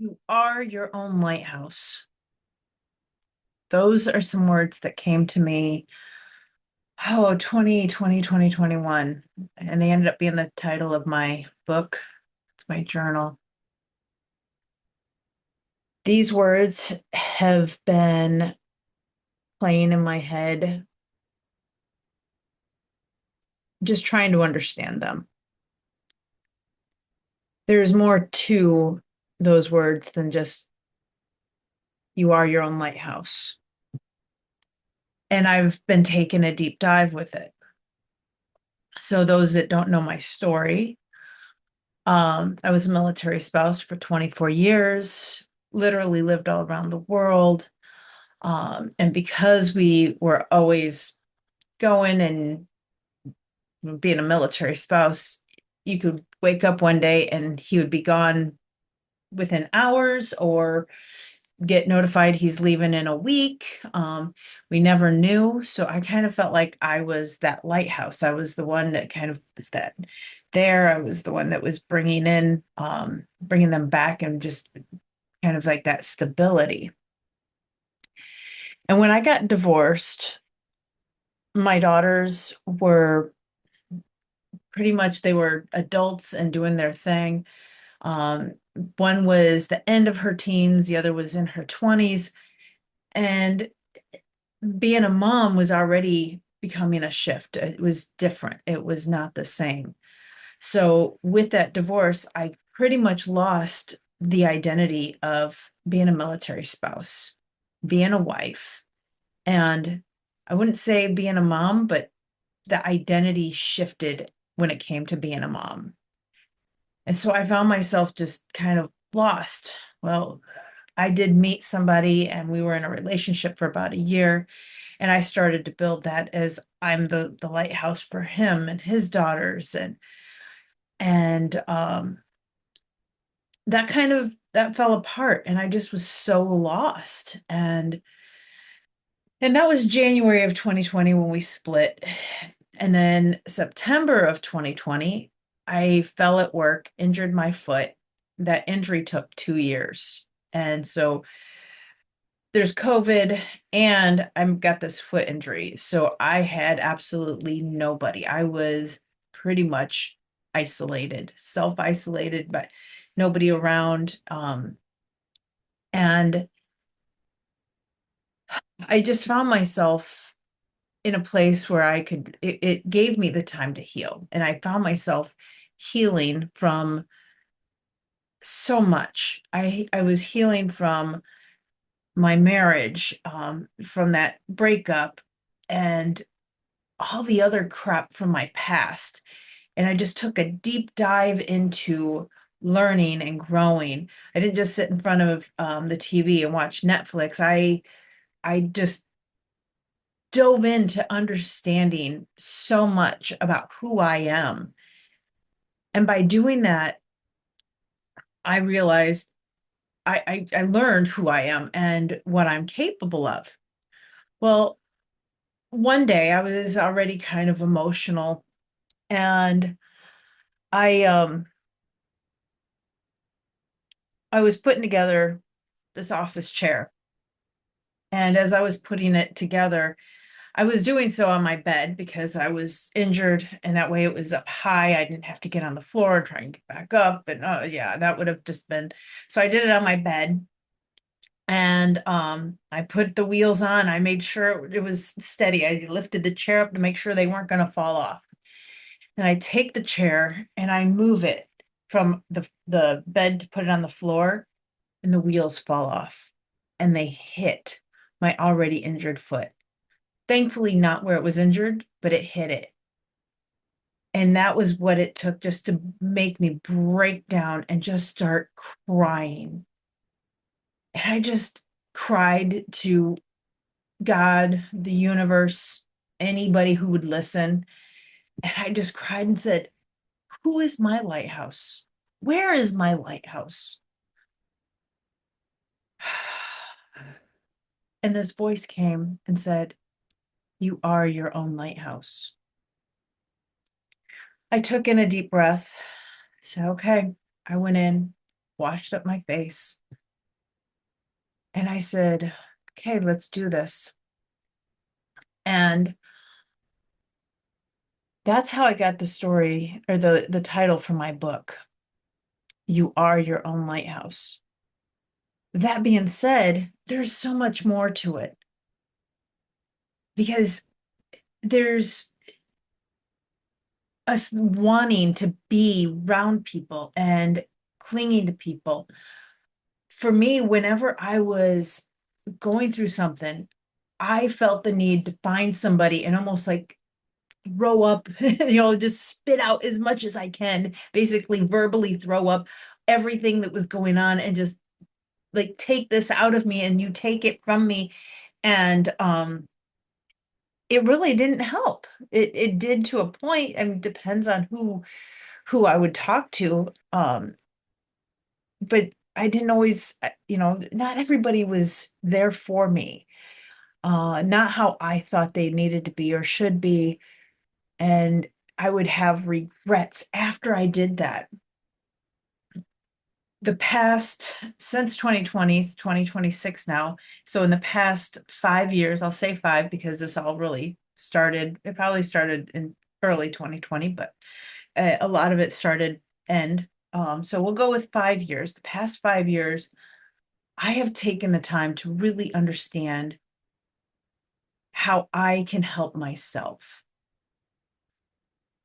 You are your own lighthouse. Those are some words that came to me, 2021. And they ended up being the title of my book. It's my journal. These words have been playing in my head, just trying to understand them. There's more to those words than just you are your own lighthouse. And I've been taking a deep dive with it. So, those that don't know my story, I was a military spouse for 24 years, literally lived all around the world. And because we were always going and being a military spouse, you could wake up one day and he would be gone within hours or get notified he's leaving in a week. We never knew. So I kind of felt like I was that lighthouse. I was the one that kind of was that there. I was the one that was bringing them back and just kind of like that stability. And when I got divorced, my daughters were pretty much, they were adults and doing their thing. Um, One was the end of her teens, the other was in her 20s. And being a mom was already becoming a shift. It was different. It was not the same. So with that divorce, I pretty much lost the identity of being a military spouse, being a wife, and I wouldn't say being a mom, but the identity shifted when it came to being a mom. And so I found myself just kind of lost. Well, I did meet somebody and we were in a relationship for about a year. And I started to build that as I'm the lighthouse for him and his daughters. And that fell apart. And I just was so lost. And that was January of 2020 when we split. And then September of 2020, I fell at work, injured my foot. That injury took 2 years. And so there's COVID and I've got this foot injury. So I had absolutely nobody. I was pretty much isolated, self-isolated, but nobody around. And I just found myself in a place where it gave me the time to heal. And I found myself healing from so much. I was healing from my marriage, from that breakup and all the other crap from my past. And I just took a deep dive into learning and growing. I didn't just sit in front of the TV and watch Netflix. I just dove into understanding so much about who I am. And by doing that, I realized I learned who I am and what I'm capable of. Well, one day I was already kind of emotional and I um I was putting together this office chair. And as I was putting it together, I was doing so on my bed because I was injured, and that way it was up high. I didn't have to get on the floor and try and get back up. And oh yeah, that would have just been so I did it on my bed. And I put the wheels on. I made sure it was steady. I lifted the chair up to make sure they weren't going to fall off. And I take the chair and I move it from the bed to put it on the floor, and the wheels fall off and they hit my already injured foot. Thankfully, not where it was injured, but it hit it. And that was what it took just to make me break down and just start crying. And I just cried to God, the universe, anybody who would listen. And I just cried and said, who is my lighthouse? Where is my lighthouse? And this voice came and said, you are your own lighthouse. I took in a deep breath. So, okay, I went in. washed up my face. And I said, okay, let's do this. And that's how I got the story, or the title for my book, You Are Your Own Lighthouse. That being said, there's so much more to it, because there's us wanting to be around people and clinging to people. For me, whenever I was going through something, I felt the need to find somebody and almost like throw up, just spit out as much as I can, basically verbally throw up everything that was going on and just like take this out of me and you take it from me. And it really didn't help. It did to a point. I mean, depends on who I would talk to. But I didn't always, not everybody was there for me. Not how I thought they needed to be or should be. And I would have regrets after I did that. The past, since 2020, 2026 now. So in the past 5 years, I'll say five because this all really started, it probably started in early 2020, but a lot of it started end. So we'll go with 5 years. The past 5 years, I have taken the time to really understand how I can help myself.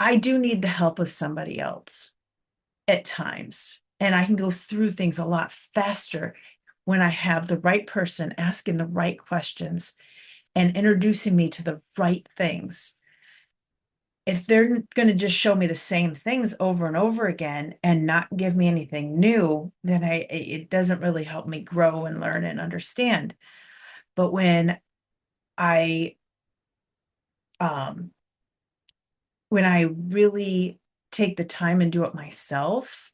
I do need the help of somebody else at times, and I can go through things a lot faster when I have the right person asking the right questions and introducing me to the right things. If they're going to just show me the same things over and over again and not give me anything new, then it doesn't really help me grow and learn and understand. But I um when I really take the time and do it myself,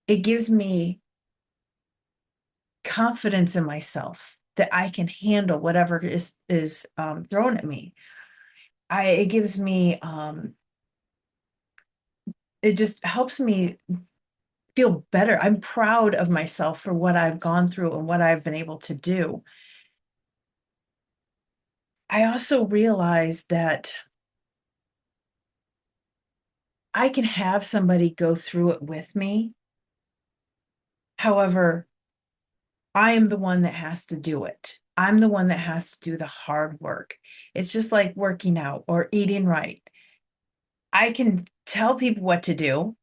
it gives me confidence in myself that I can handle whatever is thrown at me. It gives me it just helps me feel better. I'm proud of myself for what I've gone through and what I've been able to do. I also realize that I can have somebody go through it with me. However, I am the one that has to do it. I'm the one that has to do the hard work. It's just like working out or eating right. I can tell people what to do,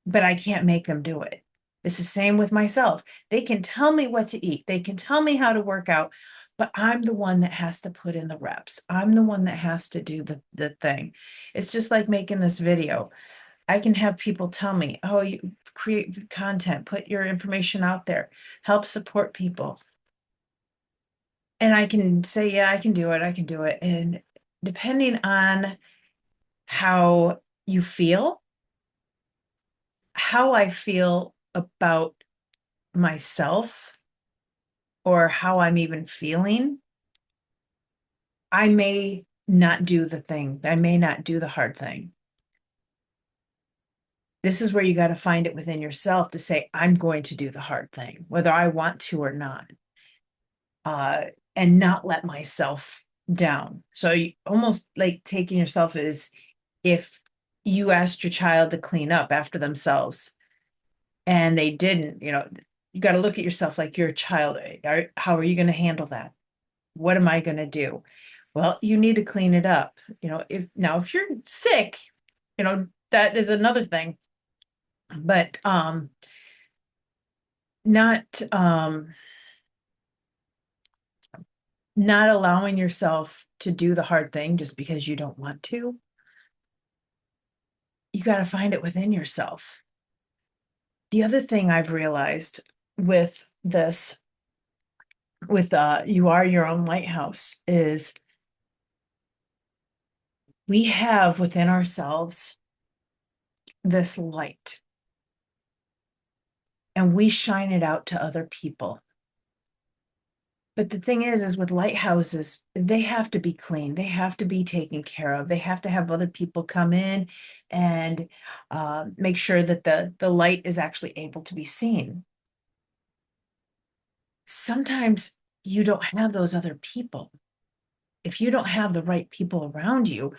but I can't make them do it. It's the same with myself. They can tell me what to eat, they can tell me how to work out, but I'm the one that has to put in the reps. I'm the one that has to do the thing. It's just like making this video. I can have people tell me, oh, you create content, put your information out there, help support people. And I can say, yeah, I can do it. I can do it. And depending on how you feel, how I feel about myself, or how I'm even feeling, I may not do the thing. I may not do the hard thing. This is where you got to find it within yourself to say, I'm going to do the hard thing, whether I want to or not, uh, and not let myself down. So you almost like taking yourself as if you asked your child to clean up after themselves and they didn't, you got to look at yourself like you're a child. How are you going to handle that? What am I going to do? Well, you need to clean it up. If you're sick, that is another thing. But not not allowing yourself to do the hard thing just because you don't want to. You got to find it within yourself. The other thing I've realized with this, with You Are Your Own Lighthouse, is we have within ourselves this light and we shine it out to other people. But the thing is with lighthouses, they have to be clean. They have to be taken care of. They have to have other people come in and make sure that the light is actually able to be seen. Sometimes you don't have those other people. If you don't have the right people around you,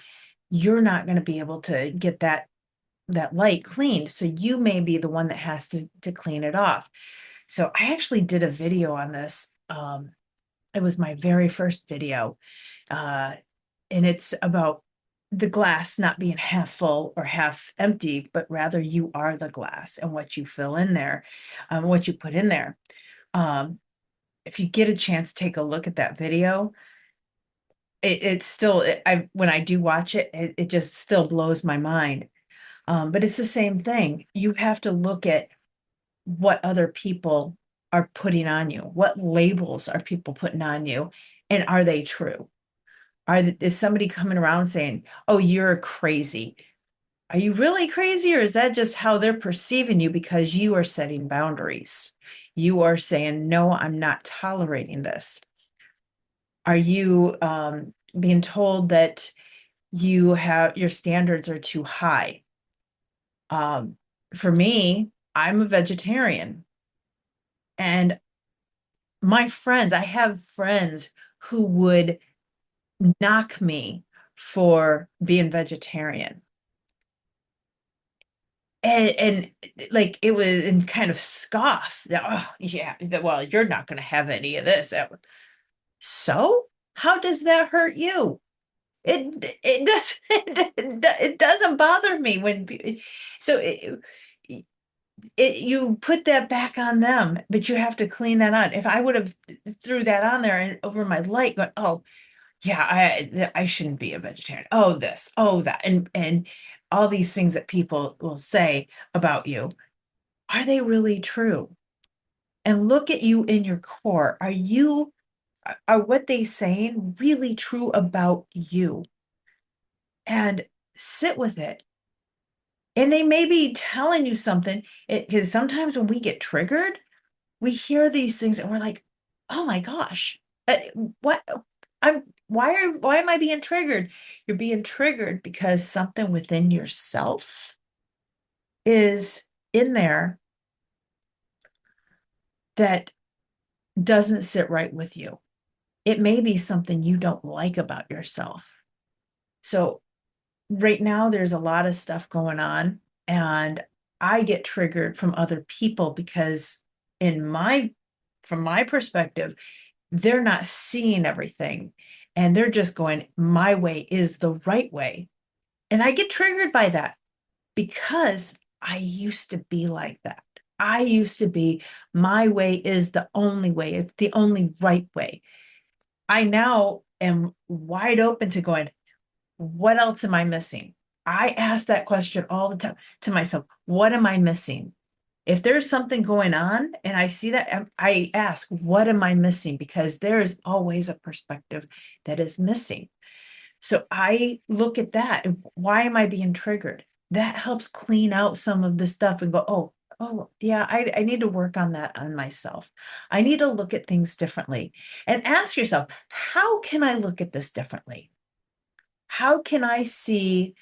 you're not going to be able to get that light cleaned. So you may be the one that has to clean it off. So I actually did a video on this. It was my very first video. Uh, and it's about the glass not being half full or half empty, but rather you are the glass and what you fill in there, what you put in there. Um, if you get a chance, take a look at that video. It's still, when I do watch it, it just still blows my mind. But it's the same thing. You have to look at what other people are putting on you. What labels are people putting on you? And are they true? Is somebody coming around saying, oh, you're crazy? Are you really crazy? Or is that just how they're perceiving you because you are setting boundaries? You are saying, no, I'm not tolerating this. Are you being told that your standards are too high? For me, I'm a vegetarian. And I have friends who would knock me for being vegetarian. And like it was in kind of scoff that, oh yeah, well, you're not going to have any of this. So how does that hurt you? It doesn't it doesn't bother me so you put that back on them, but you have to clean that out. If I would have threw that on there and over my light, going, oh yeah, I shouldn't be a vegetarian. Oh, this, oh that, and all these things that people will say about you, are they really true? And look at you in your core. Are what they saying really true about you? And sit with it. And they may be telling you something, because sometimes when we get triggered, we hear these things and we're like, oh my gosh, what why am I being triggered? You're being triggered because something within yourself is in there that doesn't sit right with you. It may be something you don't like about yourself. So right now there's a lot of stuff going on, and I get triggered from other people because in my from my perspective, they're not seeing everything, and they're just going, my way is the right way. And I get triggered by that because I used to be like that. I used to be, my way is the only way, it's the only right way. I now am wide open to going, what else am I missing? I ask that question all the time to myself. What am I missing? If there's something going on and I see that, I ask, what am I missing? Because there is always a perspective that is missing. So I look at that. Why am I being triggered? That helps clean out some of the stuff and go, oh, yeah, I need to work on that on myself. I need to look at things differently and ask yourself, how can I look at this differently? How can I see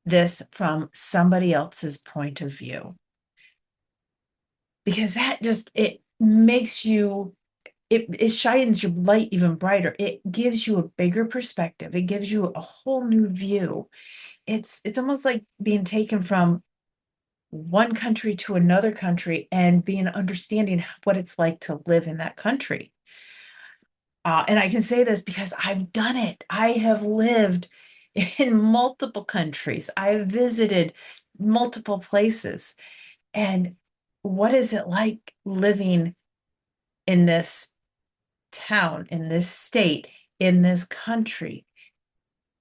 this from somebody else's point of view? Because that just, it makes you, it shines your light even brighter. It gives you a bigger perspective. It gives you a whole new view. It's almost like being taken from one country to another country and being understanding what it's like to live in that country. And I can say this because I've done it. I have lived in multiple countries. I've visited multiple places. And what is it like living in this town, in this state, in this country?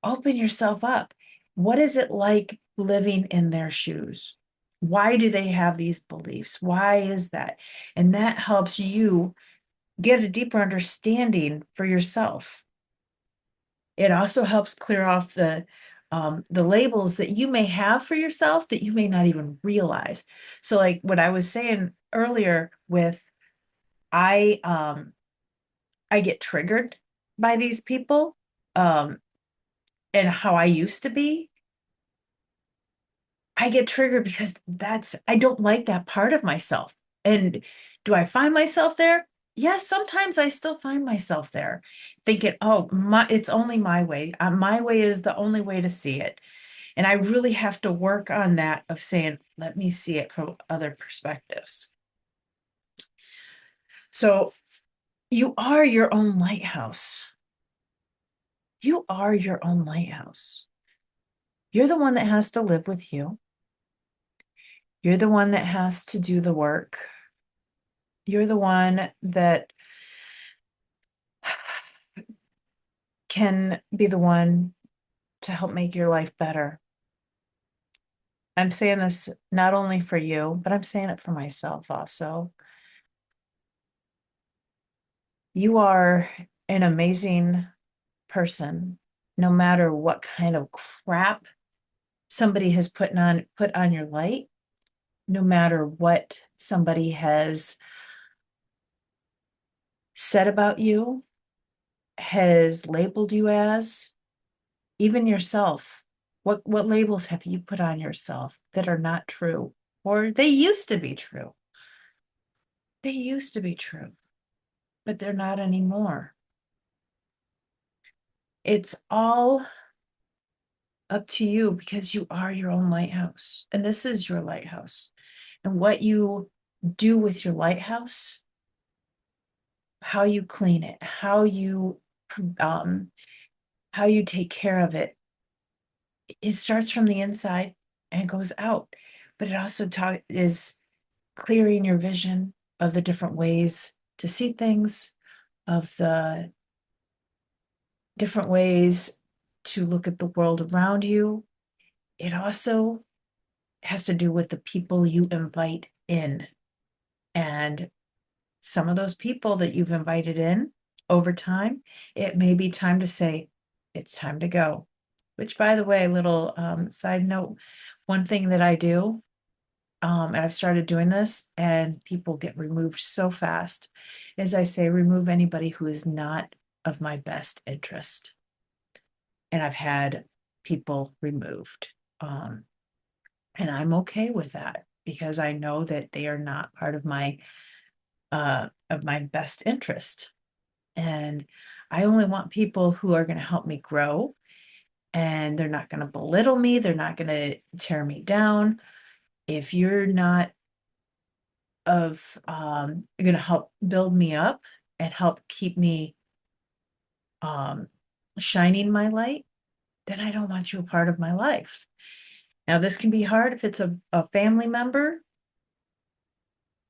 Open yourself up. What is it like living in their shoes? Why do they have these beliefs? Why is that? And that helps you get a deeper understanding for yourself. It also helps clear off the labels that you may have for yourself that you may not even realize. So like what I was saying earlier with, I I get triggered by these people, um, and how I used to be. I get triggered because I don't like that part of myself. And do I find myself there? Yes, sometimes I still find myself there thinking, oh, it's only my way. My way is the only way to see it. And I really have to work on that of saying, let me see it from other perspectives. So you are your own lighthouse. You are your own lighthouse. You're the one that has to live with you. You're the one that has to do the work. You're the one that can be the one to help make your life better. I'm saying this not only for you, but I'm saying it for myself also. You are an amazing person, no matter what kind of crap somebody has put on your light, no matter what somebody has said about you, has labeled you as, even yourself. What labels have you put on yourself that are not true? Or they used to be true. They used to be true, but they're not anymore. It's all up to you because you are your own lighthouse. And this is your lighthouse. And what you do with your lighthouse, how you clean it, um how you take care of it, it starts from the inside and goes out. But it also is clearing your vision of the different ways to see things, of the different ways to look at the world around you. It also has to do with the people you invite in. And some of those people that you've invited in over time, it may be time to say, it's time to go. Which, by the way, little side note, one thing that I do, and I've started doing this, and people get removed so fast, is I say, remove anybody who is not of my best interest. And I've had people removed. And I'm okay with that because I know that they are not part of my best interest. And I only want people who are going to help me grow, and they're not going to belittle me, they're not going to tear me down. If you're not going to help build me up and help keep me um shining my light, then I don't want you a part of my life. Now, this can be hard if it's a family member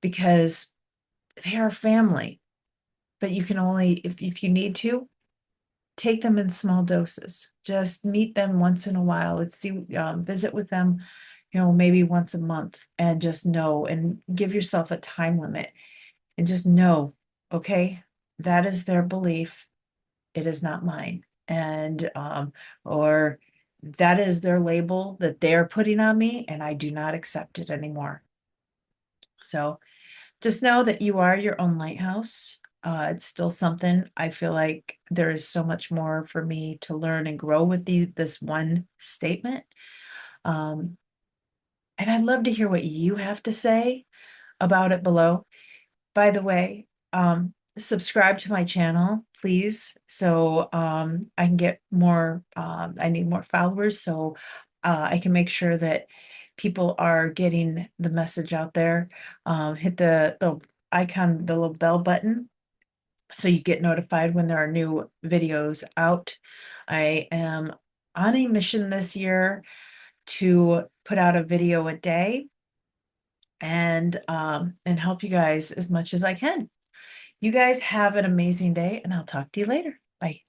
because they are family, but you can only, if you need to, take them in small doses. Just meet them once in a while. Let's see, visit with them, maybe once a month, and just know and give yourself a time limit and just know, okay, that is their belief. It is not mine. And, or that is their label that they're putting on me, and I do not accept it anymore. So just know that you are your own lighthouse. It's still something I feel like there is so much more for me to learn and grow with this one statement. Um, and I'd love to hear what you have to say about it below. By the way, subscribe to my channel, please, so I can get more, I need more followers, so I can make sure that people are getting the message out there. Hit the icon, the little bell button, so you get notified when there are new videos out. I am on a mission this year to put out a video a day and help you guys as much as I can. You guys have an amazing day, and I'll talk to you later. Bye.